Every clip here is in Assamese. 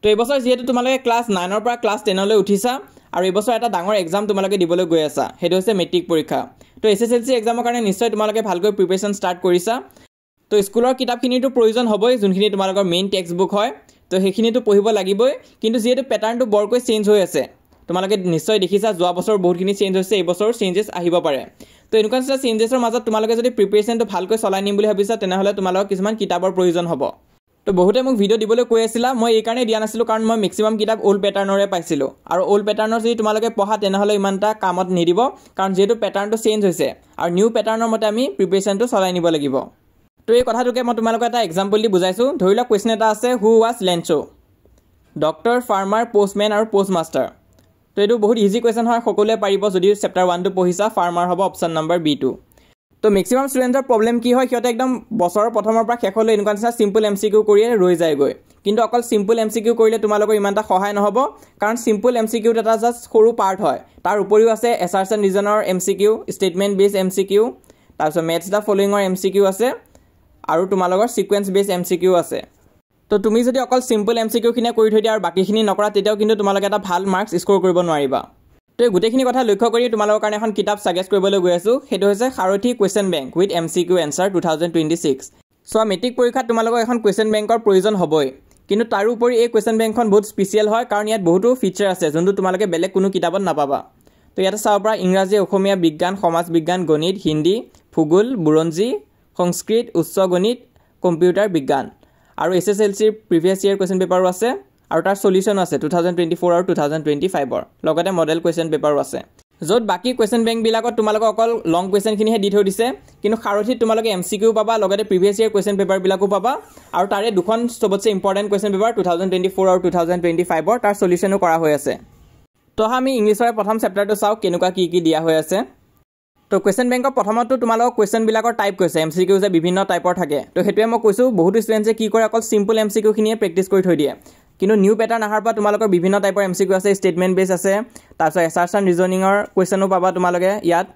তো এইবছৰ যেহেতু তোমালোকে ক্লাছ 9 ৰ পৰা ক্লাছ 10 লৈ উঠিছা আৰু এইবছৰ এটা ডাঙৰ এক্সাম তোমালোকে দিবলৈ গৈ আছা হেতু হৈছে মেট্ৰিক পৰীক্ষা তো এছএছএলসি এক্সামৰ কাৰণে নিশ্চয় তোমালোকে ভালকৈ প্ৰিপাৰেচন ষ্টাৰ্ট কৰিছা তো স্কুলৰ কিতাপখিনিটো প্ৰয়োজন হ'বই যোনখিনি তোমালোকৰ মেইন টেক্সট বুক হয় তো সেইখিনিটো পঢ়িব লাগিবই কিন্তু যেহেতু প্যাটাৰ্নটো বৰকৈ চেঞ্জ হৈ আছে তোমালোকে নিশ্চয় দেখিছা যোৱা বছৰ বহুতখিনি চেঞ্জ হৈছে এই বছৰ চেঞ্জেছ আহিব পাৰে তো এনেকুৱা চেঞ্জেছৰ মাজত তোমালোকে যদি প্ৰিপাৰেচনটো ভালকৈ চলাই নিম বুলি ভাবিছা তেনেহলে তোমালোকক কিছুমান কিতাপৰ প্ৰয়োজন হ'ব তো বহুতে মোক ভিডিও দিবলৈ কৈ আছিল মই এই কাৰণে দিয়া নাছিলো কাৰণ মই ম্যাক্সিমাম কিতাপ ওল্ড প্যাটাৰ্নৰে পাইছিলো আৰু ওল্ড প্যাটাৰ্নৰ যদি তোমালোকে পঢ়া তেনেহলে ইমানটা কামত নিদিব কাৰণ যেহেতু প্যাটাৰ্নটো চেঞ্জ হৈছে আৰু নিউ প্যাটাৰ্নৰ মতে আমি প্ৰিপাৰেচনটো চলাই নিব লাগিব তো এই কথাটোকে মই তোমালোকক এটা এক্সাম্পল দি বুজাইছো ধৰি লওক কোৱেশ্চন এটা আছে হু ওয়াজ লেঞ্চো ডক্টৰ ফাৰ্মাৰ পোষ্টমেন আৰু পোষ্টমাষ্টাৰ তো এইটো বহুত ইজি কোৱেশ্চন হয় সকলোৱে পাৰিব যদি চেপ্টাৰ 1 টো পঢ়িছা ফাৰ্মাৰ হ'ব অপচন নম্বৰ B2 তো ম্যাক্সিমাম ষ্টুডেন্টৰ প্ৰবলেম কি হয় কিয়তে একদম বছৰৰ প্ৰথমৰ পৰা শেষলৈ এনেকুৱা নিচিনা সিম্পল এমসিকিউ কৰিয়ে ৰৈ যায়গৈ কিন্তু অকল সিম্পল এমসিকিউ কৰিলে তোমালোকৰ ইমানটা সহায় নহব কাৰণ সিম্পল এমসিকিউ এটা জাস্ট সৰু পাৰ্ট হয় তাৰ উপৰিও আছে এছাৰছন ৰিজনৰ এমসিকিউ স্টেটমেন্ট বেস এমসিকিউ তাৰপিছত মেথছ দা ফলোইঙৰ এমসিকিউ আছে আৰু তোমালোকৰ সিকোয়েন্স বেস এমসিকিউ আছে তো তুমি যদি অকল সিম্পল এমসিকিউ খিনি কৰি থৈ দিয়া আৰু বাকিখিনি নকৰা তেতিয়াও কিন্তু তোমালোকে এটা ভাল মাৰ্কস স্কোৰ কৰিব নোৱাৰিবা তো গুটেখিনি কথা লক্ষ্য কৰি তোমালোকৰ কাৰণে এখন কিতাপ সাজেষ্ট কৰিবলৈ গৈ আছো হেতু হৈছে Sarathi question bank with MCQ answer 2026 so matric পৰীক্ষাত তোমালোকৰ এখন কোৱেশ্চন বেংকৰ প্ৰয়োজন হ'বই কিন্তু তাৰ উপৰি এই কোৱেশ্চন বেংকখন বহুত স্পেশাল হয় কাৰণ ইয়াত বহুতো ফিচাৰ আছে যোনটো তোমালোকে বেলেগ কোনো কিতাপত নাপাবা তো ইয়াত চাও পৰা ইংৰাজী অসমীয়া বিজ্ঞান সমাজ বিজ্ঞান গণিত হিন্দী ভূগোল বুৰঞ্জী সংস্কৃত উচ্চ গণিত কম্পিউটাৰ বিজ্ঞান আৰু এছএছএলসি প্ৰিভিয়াস ইয়াৰ কোৱেশ্চন পেপাৰো আছে আৰু তাৰ সলিউশন আছে 2024 আৰু 2025 ৰ লগতে মডেল কোৱেশ্চন পেপাৰো আছে যত বাকি কোৱেশ্চন বেংক বিলাকত তোমালোকক অকল লং কোৱেশ্চন খিনিহে দি থৈ দিছে কিন্তু সাৰথিত তোমালোকে এমসিকিউ পাবা লগতে প্ৰিভিয়াস ইয়াৰ কোৱেশ্চন পেপাৰ বিলাকো পাবা আৰু তাৰে দুখন সবতছে ইম্পৰ্টেন্ট কোৱেশ্চন পেপাৰ 2024 আৰু 2025 ৰ তাৰ সলিউশনো কৰা হৈ আছে তো আমি ইংলিছৰ প্ৰথম চেপ্টাৰটো চাও কেনেকুৱা কি দিয়া হৈ আছে তো কোৱেশ্চন বেংকৰ প্ৰথমটো তোমালোকক কোৱেশ্চন বিলাকৰ টাইপ কৈছে এমসিকিউ যে বিভিন্ন টাইপৰ থাকে তো হেতুৱে মই কৈছো বহুত ষ্টুডেন্টে কি কৰে অকল সিম্পল এমসিকিউ খিনিয়ে প্ৰেক্টিস কৰি থৈ দিয়ে কিন্তু নিউ প্যাটাৰ্ন আহাৰ পৰা তোমালোকৰ বিভিন্ন টাইপৰ এমসিকিউ আছে স্টেটমেন্ট বেস আছে তাৰপিছত এছাৰছন ৰিজনিংৰ কোৱেশ্চনো পাবা তোমালোকে ইয়াত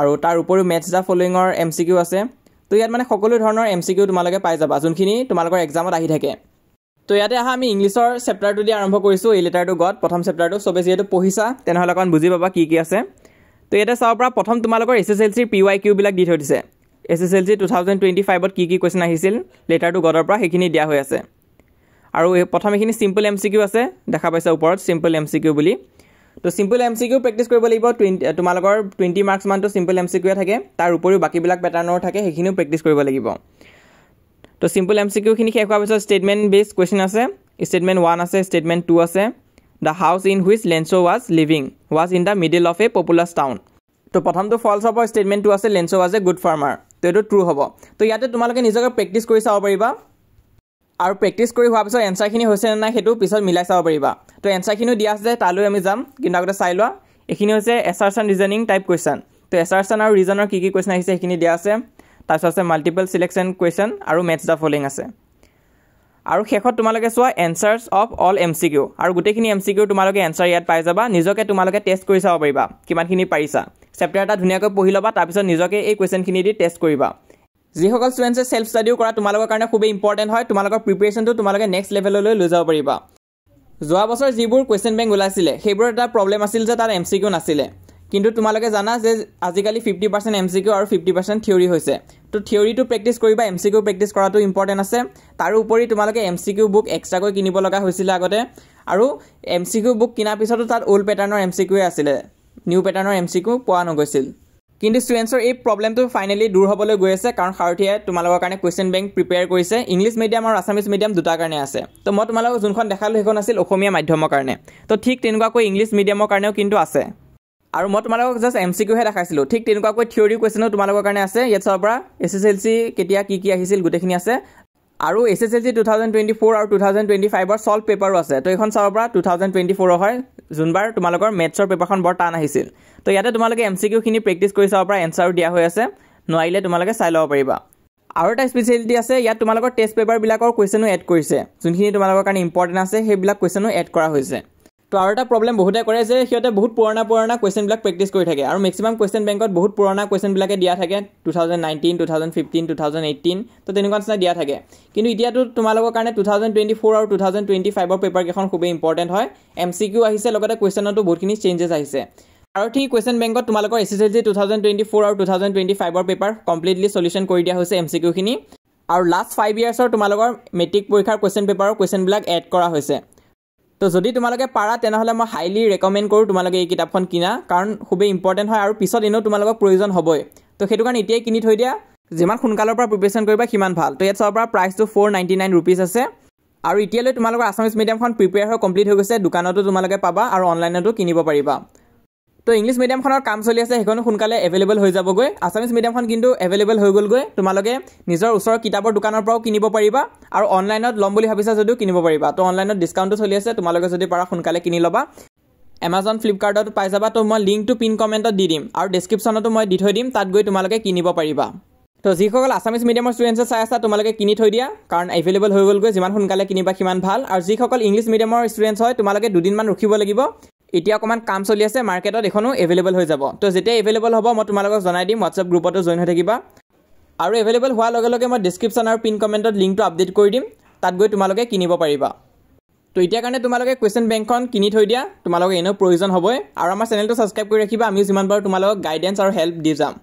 আৰু তাৰ উপৰিও মেথছ দা ফলোইঙৰ এমসিকিউ আছে তো ইয়াত মানে সকলো ধৰণৰ এমসিকিউ তোমালোকে পাই যাবা যোনখিনি তোমালোকৰ এক্সামত আহি থাকে তো ইয়াতে আহা আমি ইংলিছৰ চেপ্টাৰটো দি আৰম্ভ কৰিছো এই লেটাৰটো গট প্ৰথম চেপ্টাৰটো সবে যেহেতু পঢ়িছা তেনেহলে অকন বুজি পাবা কি আছে তো ইয়াতে চাও পৰা প্ৰথম তোমালোকৰ এছএছএলসি পিৱাইকিউ বিলাক দি থৈ দিছে এছএছএলসি 2025 ত কি কোৱেশ্চন আহিছিল লেটাৰটো গটৰ পৰা সেইখিনি দিয়া হৈ আছে আৰু প্ৰথম এখিনি সিম্পল এমসিকিউ আছে দেখা পাইছা ওপৰত সিম্পল এমসিকিউ বুলি তো সিম্পল এমসিকিউ প্ৰেক্টিস কৰিব লাগিব তোমালোকৰ 20 মাৰ্কস মানটো সিম্পল এমসিকিউ থাকে তাৰ উপৰিও বাকি বিলাক প্যাটাৰ্নৰ থাকে সেইখিনিও প্ৰেক্টিস কৰিব লাগিব তো সিম্পল এমসিকিউ খিনি শেষ হোৱাৰ পিছত স্টেটমেন্ট বেস কোৱেশ্চন আছে স্টেটমেন্ট 1 আছে স্টেটমেন্ট 2 আছে The house in which Lenso was living was in the middle of a populous town. তো প্ৰথমটো ফলছ হ'ব স্টেটমেন্ট 2 আছে Lenso was a good farmer তো এটো ট্ৰু হ'ব তো ইয়াতে তোমালোকে নিজকে প্ৰেক্টিস কৰি চাব পাৰিবা আৰু প্ৰেক্টিস কৰি হোৱাৰ পিছত এনসাৰখিনি হৈছে না নাই হেতু পিছত মিলাই চাব পাৰিবা তো এনসাৰখিনি দিয়া আছে তালৈ আমি যাম কিন্তু আগতে চাই লোৱা এখিনি হৈছে এছাৰছন ৰিজনিং টাইপ কোৱেশ্চন তো এছাৰছন আৰু ৰিজনৰ কি কোৱেশ্চন আহিছে এখিনি দিয়া আছে তাৰপিছত আছে মাল্টিপল সিলেকশন কোৱেশ্চন আৰু মেথছ দা ফলোইং আছে আৰু শেষত তোমালোকে চোৱা এনসাৰস অফ অল এমসিকিউ আৰু গুটেখিনি এমসিকিউ তোমালোকে এনসাৰ ইয়াত পাই যাবা নিজকে তোমালোকে টেস্ট কৰি চাব পাৰিবা কিমানখিনি পাৰিছা চেপ্টাৰ এটা ধুনিয়াকৈ পঢ়ি লবা তাৰ পিছত নিজকে এই কোৱেশ্চনখিনি দি টেস্ট কৰিবা যিসকল ষ্টুডেন্টছে সেলফ ষ্টাডিও কৰা তোমালোকৰ কাৰণে খুব ইম্পৰ্টেন্ট হয় তোমালোকৰ প্ৰিপাৰেচনটো তোমালোকে নেক্সট লেভেললৈ লৈ যাব পাৰিবা যোৱা বছৰ যিবোৰ কোৱেশ্চন বেংক ওলাইছিলে সেইবোৰ এটা প্ৰবলেম আছিল যে তাৰ এমসিকিউ নাছিলে কিন্তু তোমালোকে জানা যে আজিকালি 50% এমসিকিউ আৰু 50% থিওৰি হৈছে তো থিওৰিটো প্ৰেক্টিস কৰিবা এমসিকিউ প্ৰেক্টিস কৰাটো ইম্পৰ্টেন্ট আছে তাৰ উপৰি তোমালোকে এমসিকিউ বুক এক্সট্ৰাকৈ কিনিব লগা হৈছিল আগতে আৰু এমসিকিউ বুক কিনাৰ পিছতো তাত ওল্ড প্যাটাৰ্নৰ এমসিকিউ আছিল নিউ প্যাটাৰ্নৰ এমসিকিউ পোৱা নগৈছিল কিন্তু ষ্টুডেন্টছৰ এই প্ৰবলেমটো ফাইনালি দূৰ হ'বলৈ গৈ আছে কাৰণ সাৰথিয়ে তোমালোকৰ কাৰণে কোৱেশ্চন বেংক প্ৰিপেয়াৰ কৰিছে ইংলিছ মিডিয়াম আৰু আছামিজ মিডিয়াম দুটা কাৰণে আছে তো মই তোমালোকক যোনখন দেখালো সেইখন আছিল অসমীয়া মাধ্যমৰ কাৰণে তো ঠিক তেনেকুৱাকৈ ইংলিছ মিডিয়ামৰ কাৰণেও কিন্তু আছে আৰু মই তোমালোকক জাস্ট এমসিকিউ হে দেখাইছিলো ঠিক তেনেকুৱাকৈ থিওৰি কোৱেশ্চনো তোমালোকৰ কাৰণে আছে ইয়াত চাব পৰা এছএছএলসি কেতিয়া কি আহিছিল গুটেখিনি আছে আৰু এছএছএলসি 2024 আৰু 2025 ৰ সলভ পেপাৰো আছে তো এখন চাব পৰা 2024 হয় জুনবাৰ তোমালোকৰ মেথছৰ পেপাৰখন বৰ টান আহিছিল তো ইয়াতে তোমালোকে এমসিকিউ খিনি প্ৰেক্টিস কৰি চাব পৰা এনসাৰ দিয়া হৈ আছে নোৱাৰিলে তোমালোকে চাই লব পাৰিবা আৰু এটা স্পেশালিটি আছে ইয়াত তোমালোকৰ টেস্ট পেপাৰ বিলাকৰ কোৱেশ্চনো এড কৰিছে যোনখিনি তোমালোকৰ কাৰণে ইম্পৰ্টেন্ট আছে সেইবিলাক কোৱেশ্চনো এড কৰা হৈছে তো আৰু এটা প্ৰব্লেম বহুতে কৰে যে সিহঁতে বহুত পুৰণা কুৱেশ্যনবিলাক প্ৰেক্টিছ কৰি থাকে আৰু মেক্সিমাম কুৱেশ্যন বেংকত বহুত পুৰণা কুৱেশ্যনবিলাকে দিয়া থাকে 2019, 2015, 2018 তো তেনেকুৱা নিচিনা দিয়া থাকে কিন্তু এতিয়াতো তোমালোকৰ কাৰণে 2024 আৰু 2025ৰ পেপাৰকেইখন খুবেই ইম্পৰ্টেণ্ট হয় MCQ আহিছে লগতে কুৱেশ্যনতো বহুতখিনি চেঞ্জেছ আহিছে আৰু ঠিক কুৱেশ্যন বেংকত তোমালোকৰ SSLC 2024 আৰু 2025ৰ পেপাৰ কমপ্লিটলি সলিউশন কৰি দিয়া হৈছে MCQখিনি আৰু লাষ্ট 5 ইয়াৰ্ছৰ তোমালোকৰ মেট্ৰিক পৰীক্ষাৰ কুৱেশ্যন পেপাৰৰ কুৱেশ্যনবিলাক এড কৰা হৈছে তো যদি তোমালোকে পাৰা তেনেহলে মই হাইলি ৰেকমেন্ড কৰো তোমালোকে এই কিতাপখন কিনা কাৰণ খুবেই ইম্পৰ্টেন্ট হয় আৰু পিছত এনেও তোমালোকক প্ৰয়োজন হ'বই তো সেইটো কাৰণে এতিয়াই কিনি থৈ দিয়া যিমান সোনকালৰ পৰা প্ৰিপাৰেচন কৰিবা সিমান ভাল তো ইয়াত সবৰ পৰা প্ৰাইচটো 499 रुपीस আছে আৰু এতিয়ালৈ তোমালোকৰ আসামিজ মিডিয়ামখন প্ৰিপেয়াৰ হৈ কমপ্লিট হৈ গৈছে দোকানতো তোমালোকে পাবা আৰু অনলাইনতো কিনিব পাৰিবা তো ইংলিশ মিডিয়ামখনৰ কাম চলি আছে হেখন সোনকালে এভেইলেবল হৈ যাবগৈ আসামিজ মিডিয়ামখন কিন্তু এভেইলেবল হৈ গলগৈ তোমালোকে নিজৰ ওচৰৰ কিতাপৰ দোকানৰ পৰাও কিনিব পাৰিবা আৰু অনলাইনত লম বুলি ভাবিছা যদিও কিনিব পাৰিবা তো অনলাইনত ডিসকাউন্টটো চলি আছে তোমালোকে যদি পাৰা সোনকালে কিনি লবা Amazon Flipkartত পাই যাবা তো মই লিংকটো পিন কমেন্টত দি দিম আৰু ডেসক্ৰিপচনতো মই দি থৈ দিম তাত গৈ তোমালোকে কিনিব পাৰিবা তো যিসকল আসামিজ মিডিয়ামৰ ষ্টুডেন্টছ চাই আছা তোমালোকে কিনি থৈ দিয়া কাৰণ এভেইলেবল হৈ গলগৈ যিমান সোনকালে কিনিবা কিমান ভাল আৰু যিসকল ইংলিশ মিডিয়ামৰ ষ্টুডেন্টছ হয় তোমালোকে দুদিনমান ৰখিব লাগিব এতিয়া অকমান কাম চলি আছে মাৰ্কেটত এখনো এভেইলেবল হৈ যাব তো যেতিয়া এভেইলেবল হ'ব মই তোমালোকক জনাই দিম WhatsApp গ্ৰুপতো জয়েন হৈ থাকিবা আৰু এভেইলেবল হোৱাৰ লগে লগে মই ডেসক্ৰিপচন আৰু পিন কমেন্টত লিংকটো আপডেট কৰি দিম তাত গৈ তোমালোকে কিনিব পাৰিবা তো এতিয়া কাৰণে তোমালোকে কুৱেশ্যন বেংকখন কিনি থৈ দিয়া তোমালোকে এনেও প্ৰয়োজন হ'বই আৰু আমাৰ চেনেলটো সাবস্ক্ৰাইব কৰি ৰাখিবা আমি যিমান বাৰ তোমালোকক গাইডেন্স আৰু হেল্প দি যাম